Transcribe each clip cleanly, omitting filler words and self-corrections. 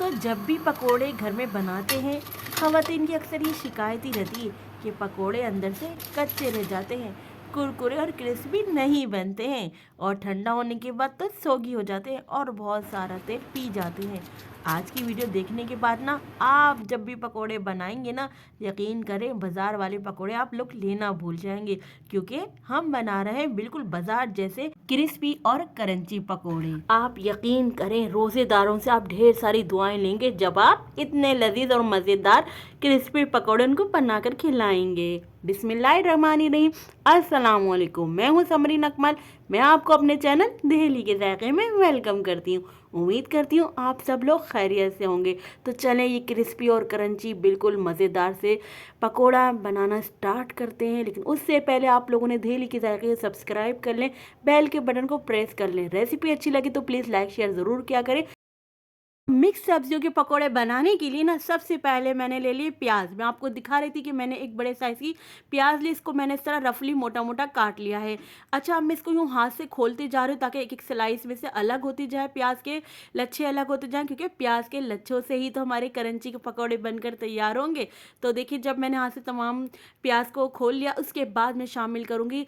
दोस्तों, जब भी पकोड़े घर में बनाते हैं, ख़वातीन की अक्सर ये शिकायत ही रहती है कि पकोड़े अंदर से कच्चे रह जाते हैं, कुरकुरे और क्रिस्पी नहीं बनते हैं और ठंडा होने के बाद तो सोगी हो जाते हैं और बहुत सारा तेल पी जाते हैं। आज की वीडियो देखने के बाद ना, आप जब भी पकोड़े बनाएंगे ना, यकीन करें बाज़ार वाले पकोड़े आप लोग लेना भूल जाएंगे, क्योंकि हम बना रहे हैं बिल्कुल बाजार जैसे क्रिस्पी और क्रंची पकोड़े। आप यकीन करें, रोज़ेदारों से आप ढेर सारी दुआएं लेंगे जब आप इतने लजीज और मज़ेदार क्रिस्पी पकोड़े उनको बनाकर खिलाएंगे। बिस्मिल्लाहिर्रहमानिर्रहीम। अस्सलाम वालेकुम। मैं हूं समरीन अकमल। मैं आपको अपने चैनल दहेली के जायके में वेलकम करती हूँ। उम्मीद करती हूँ आप सब लोग खैरियत से होंगे। तो चलें, ये क्रिस्पी और क्रंची बिल्कुल मज़ेदार से पकोड़ा बनाना स्टार्ट करते हैं। लेकिन उससे पहले आप लोगों ने दहेली के जायके सब्सक्राइब कर लें, बेल के बटन को प्रेस कर लें। रेसिपी अच्छी लगी तो प्लीज़ लाइक शेयर ज़रूर किया करें। मिक्स सब्जियों के पकोड़े बनाने के लिए ना, सबसे पहले मैंने ले लिए प्याज। मैं आपको दिखा रही थी कि मैंने एक बड़े साइज़ की प्याज ली, इसको मैंने इस तरह रफली मोटा मोटा काट लिया है। अच्छा, अब मैं इसको यूँ हाथ से खोलते जा रही हूँ ताकि एक एक स्लाइस में से अलग होती जाए, प्याज के लच्छे अलग होते जाएँ, क्योंकि प्याज के लच्छों से ही तो हमारे क्रंची के पकौड़े बनकर तैयार होंगे। तो देखिए, जब मैंने हाथ से तमाम प्याज को खोल लिया, उसके बाद मैं शामिल करूँगी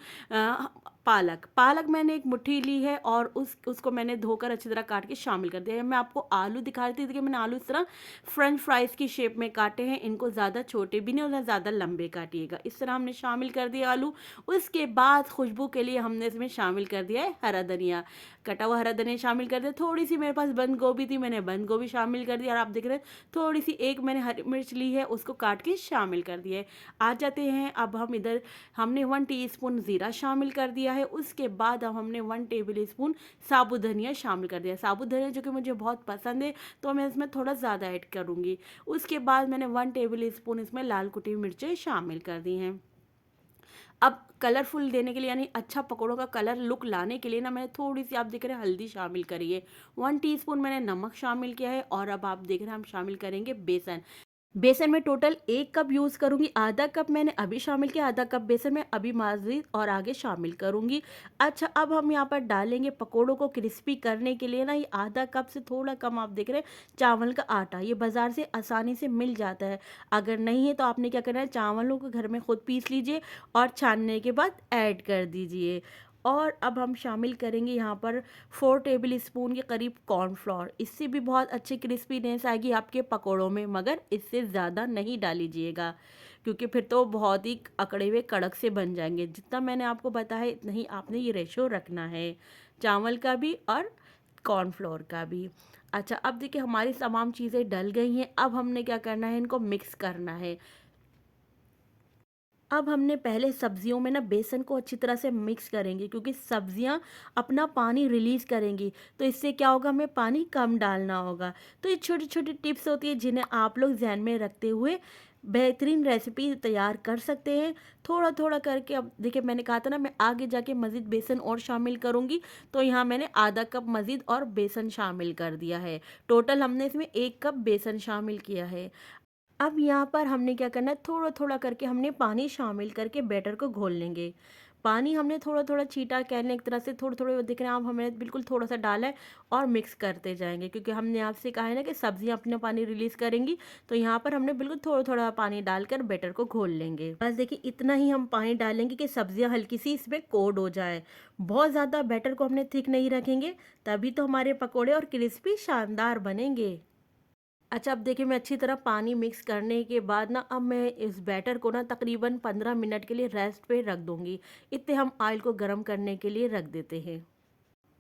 पालक मैंने एक मुट्ठी ली है और उसको मैंने धोकर अच्छी तरह काट के शामिल कर दिया है। मैं आपको आलू दिखा रही थी कि मैंने आलू इस तरह फ्रेंच फ्राइज़ की शेप में काटे हैं। इनको ज़्यादा छोटे भी नहीं और ज़्यादा लंबे काटिएगा। इस तरह हमने शामिल कर दिया आलू। उसके बाद खुशबू के लिए हमने इसमें शामिल कर दिया है हरा धनिया। कटा हुआ हरा धनिया शामिल कर दिया। थोड़ी सी मेरे पास बंद गोभी थी, मैंने बंद गोभी शामिल कर दिया। और आप देख रहे हैं, थोड़ी सी एक मैंने हरी मिर्च ली है, उसको काट के शामिल कर दिया है। आ जाते हैं अब हम इधर, हमने 1 टीस्पून ज़ीरा शामिल कर दिया है। उसके बाद अब हमने 1 टेबल स्पून साबुत धनिया शामिल कर दिया। साबुत धनिया जो कि मुझे बहुत पसंद है, तो मैं इसमें थोड़ा ज़्यादा ऐड करूँगी। उसके बाद मैंने 1 टेबल स्पून इसमें लाल कुटी मिर्चें शामिल कर दी हैं। अब कलरफुल देने के लिए, यानी अच्छा पकौड़ों का कलर लुक लाने के लिए ना, मैंने थोड़ी सी, आप देख रहे हैं, हल्दी शामिल करी है। 1 टीस्पून मैंने नमक शामिल किया है। और अब आप देख रहे हैं, हम शामिल करेंगे बेसन। बेसन में टोटल 1 कप यूज़ करूँगी। आधा कप मैंने अभी शामिल किया, आधा कप बेसन में अभी मज़ीद और आगे शामिल करूँगी। अच्छा, अब हम यहाँ पर डालेंगे पकोड़ों को क्रिस्पी करने के लिए ना, ये आधा कप से थोड़ा कम, आप देख रहे हैं, चावल का आटा। ये बाज़ार से आसानी से मिल जाता है। अगर नहीं है तो आपने क्या करना है, चावलों को घर में खुद पीस लीजिए और छानने के बाद ऐड कर दीजिए। और अब हम शामिल करेंगे यहाँ पर 4 टेबल स्पून के करीब कॉर्नफ्लोर। इससे भी बहुत अच्छी क्रिस्पीनेस आएगी आपके पकोड़ों में, मगर इससे ज़्यादा नहीं डालीजिएगा, क्योंकि फिर तो बहुत ही अकड़े हुए कड़क से बन जाएंगे। जितना मैंने आपको बताया है, इतना ही आपने ये रेशो रखना है, चावल का भी और कॉर्नफ्लोर का भी। अच्छा, अब देखिए, हमारी तमाम चीज़ें डल गई हैं। अब हमने क्या करना है, इनको मिक्स करना है। अब हमने पहले सब्जियों में ना बेसन को अच्छी तरह से मिक्स करेंगे, क्योंकि सब्जियां अपना पानी रिलीज़ करेंगी, तो इससे क्या होगा, हमें पानी कम डालना होगा। तो ये छोटी छोटी टिप्स होती है जिन्हें आप लोग ध्यान में रखते हुए बेहतरीन रेसिपी तैयार कर सकते हैं, थोड़ा थोड़ा करके। अब देखिए, मैंने कहा था ना, मैं आगे जाके मज़ीद बेसन और शामिल करूँगी, तो यहाँ मैंने आधा कप मज़ीद और बेसन शामिल कर दिया है। टोटल हमने इसमें 1 कप बेसन शामिल किया है। अब यहाँ पर हमने क्या करना है, थोड़ा थोड़ा करके हमने पानी शामिल करके बैटर को घोल लेंगे। पानी हमने थोड़ा थोड़ा छींटा, कह लें एक तरह से, थोड़े थोड़े दिख रहे हैं, आप हमने बिल्कुल थोड़ा सा डाला है और मिक्स करते जाएंगे, क्योंकि हमने आपसे कहा है ना कि सब्जियां अपना पानी रिलीज़ करेंगी। तो यहाँ पर हमने बिल्कुल थोड़ा थोड़ा पानी डालकर बैटर को घोल लेंगे। बस देखिए, इतना ही हम पानी डालेंगे कि सब्जियां हल्की सी इसमें कोट हो जाए। बहुत ज़्यादा बैटर को हमने थिक नहीं रखेंगे, तभी तो हमारे पकौड़े और क्रिस्पी शानदार बनेंगे। अच्छा, अब देखिए, मैं अच्छी तरह पानी मिक्स करने के बाद ना, अब मैं इस बैटर को ना तकरीबन 15 मिनट के लिए रेस्ट पे रख दूंगी। इतने हम ऑयल को गर्म करने के लिए रख देते हैं।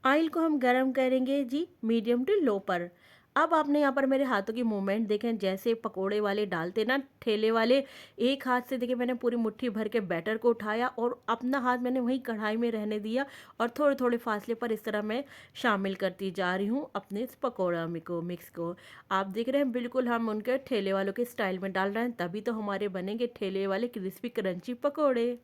ऑयल को हम गरम करेंगे जी, मीडियम टू लो पर। अब आपने यहाँ पर मेरे हाथों की मूवमेंट देखें, जैसे पकोड़े वाले डालते ना, ठेले वाले। एक हाथ से देखिए, मैंने पूरी मुट्ठी भर के बैटर को उठाया और अपना हाथ मैंने वहीं कढ़ाई में रहने दिया, और थोड़े थोड़े फासले पर इस तरह मैं शामिल करती जा रही हूँ अपने इस पकौड़ा को, मिक्स को। आप देख रहे हैं, बिल्कुल हम उनके ठेले वालों के स्टाइल में डाल रहे हैं, तभी तो हमारे बनेंगे ठेले वाले क्रिस्पी क्रंची पकौड़े।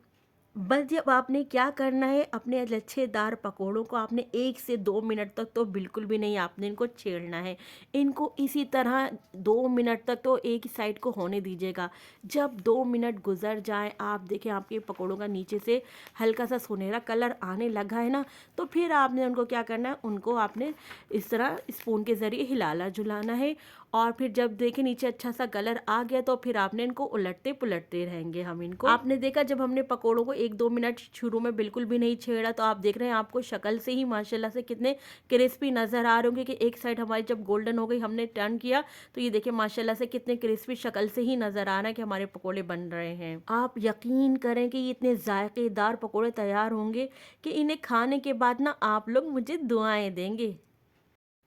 बस जब आपने क्या करना है, अपने लच्छेदार पकोड़ों को आपने 1 से 2 मिनट तक तो बिल्कुल भी नहीं आपने इनको छेड़ना है। इनको इसी तरह 2 मिनट तक तो एक ही साइड को होने दीजिएगा। जब 2 मिनट गुज़र जाएँ, आप देखें आपके पकोड़ों का नीचे से हल्का-सा सुनहरा कलर आने लगा है ना, तो फिर आपने उनको क्या करना है, उनको आपने इस तरह स्पून के ज़रिए हिलाना-झुलाना है। और फिर जब देखें नीचे अच्छा-सा कलर आ गया, तो फिर आपने इनको उलटते-पुलटते रहेंगे हम इनको। आपने देखा जब हमने पकोड़ों को 1-2 मिनट शुरू में बिल्कुल भी नहीं छेड़ा, तो आप देख रहे हैं आपको शक्ल से ही माशाल्लाह से कितने क्रिस्पी नज़र आ रहे होंगे कि एक साइड हमारी जब गोल्डन हो गई, हमने टर्न किया, तो ये देखिए माशाल्लाह से कितने क्रिस्पी शक्ल से ही नज़र आ रहा है कि हमारे पकोड़े बन रहे हैं। आप यकीन करें कि ये इतने ज़ायकेदार पकोड़े तैयार होंगे कि इन्हें खाने के बाद ना आप लोग मुझे दुआएँ देंगे।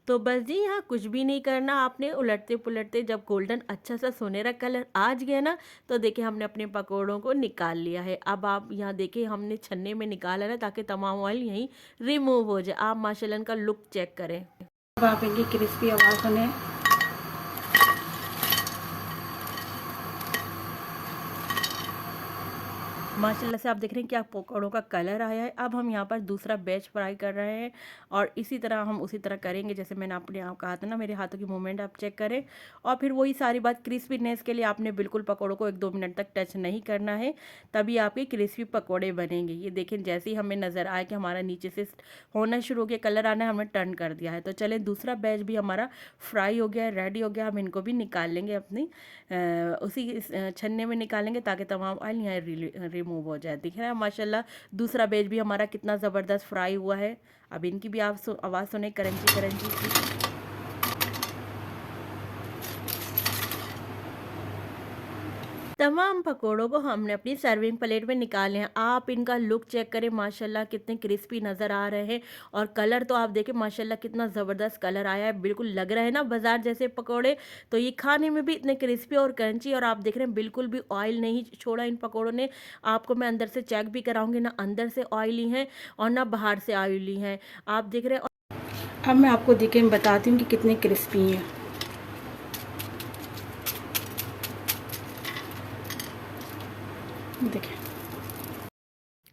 तो बस जी यहाँ कुछ भी नहीं करना, आपने उलटते-पुलटते जब गोल्डन अच्छा-सा सुनहरा कलर आ गया ना, तो देखिए हमने अपने पकोड़ों को निकाल लिया है। अब आप यहाँ देखिए हमने छन्ने में निकाला है ना, ताकि तमाम ऑयल यहीं रिमूव हो जाए। आप माशाल्लाह इनका लुक चेक करें। अब आप इनकी क्रिस्पी आवाज़ सुने। माशाल्लाह से आप देख रहे हैं क्या पकौड़ों का कलर आया है। अब हम यहाँ पर दूसरा बैच फ्राई कर रहे हैं और इसी तरह हम उसी तरह करेंगे जैसे मैंने अपने आप कहा था ना, मेरे हाथों की मूवमेंट आप चेक करें। और फिर वही सारी बात, क्रिस्पीनेस के लिए आपने बिल्कुल पकौड़ों को 1-2 मिनट तक टच नहीं करना है, तभी आपके क्रिस्पी पकौड़े बनेंगे। ये देखें जैसे ही हमें नज़र आया कि हमारा नीचे से होना शुरू हो गया, कलर आना है, हमने टर्न कर दिया है। तो चलें दूसरा बैच भी हमारा फ्राई हो गया है, रेडी हो गया। हम इनको भी निकाल लेंगे अपनी उसी छन्ने में निकालेंगे, ताकि तमाम ऑयल यहाँ रिमूव हो जाए। दिख रहा है माशाल्लाह दूसरा बैच भी हमारा कितना ज़बरदस्त फ्राई हुआ है। अब इनकी भी आप आवाज़ सुने, करंची करंची की। तमाम पकोड़ों को हमने अपनी सर्विंग प्लेट में निकाले हैं। आप इनका लुक चेक करें, माशाल्लाह कितने क्रिस्पी नज़र आ रहे हैं। और कलर तो आप देखें माशाल्लाह कितना ज़बरदस्त कलर आया है, बिल्कुल लग रहा है ना बाज़ार जैसे पकोड़े। तो ये खाने में भी इतने क्रिस्पी और क्रंची, और आप देख रहे हैं बिल्कुल भी ऑयल नहीं छोड़ा इन पकोड़ों ने। आपको मैं अंदर से चेक भी कराऊंगी, ना अंदर से ऑयली हैं और ना बाहर से ऑयली हैं। आप देख रहे हैं। अब मैं आपको देखिए बताती हूँ कि कितने क्रिस्पी हैं। देखिए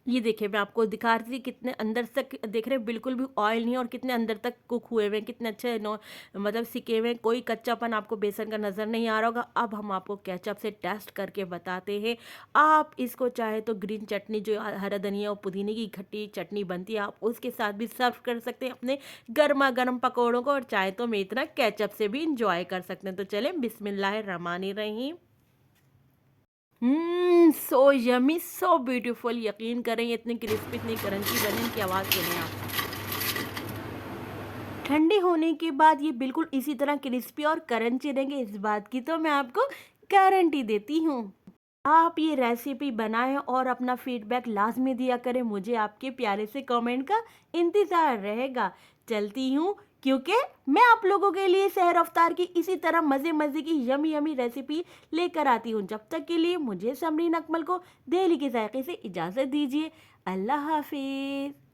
ये देखिए मैं आपको दिखा रही थी कितने अंदर तक देख रहे हैं, बिल्कुल भी ऑयल नहीं है, और कितने अंदर तक कुक हुए हुए हैं, कितने अच्छे नो मतलब सिके हुए हैं, कोई कच्चापन आपको बेसन का नज़र नहीं आ रहा होगा। अब हम आपको केचप से टेस्ट करके बताते हैं। आप इसको चाहे तो ग्रीन चटनी, जो हरा धनिया और पुदीने की खट्टी चटनी बनती है, आप उसके साथ भी सर्व कर सकते हैं अपने गर्मा गर्म पकौड़ों को, और चाहे तो मैं इतना केचप से भी इंजॉय कर सकते हैं। तो चलें बिस्मिल्लाहिर्रहमानिर्रहीम। So yummy, so beautiful. यकीन करें ये इतनी क्रिस्पी, इतनी क्रंची बने, इनकी आवाज़ सुने आप। ठंडे होने के बाद ये बिल्कुल इसी तरह क्रिस्पी और क्रंची रहेंगे, इस बात की तो मैं आपको गारंटी देती हूँ। आप ये रेसिपी बनाएं और अपना फीडबैक लाजमी दिया करें, मुझे आपके प्यारे से कमेंट का इंतज़ार रहेगा। चलती हूँ, क्योंकि मैं आप लोगों के लिए सहर अफ्तार की इसी तरह मज़े मज़े की यमी यमी रेसिपी लेकर आती हूँ। जब तक के लिए मुझे समरीन अकमल को दिल्ली के जायके से इजाज़त दीजिए। अल्लाह हाफिज़।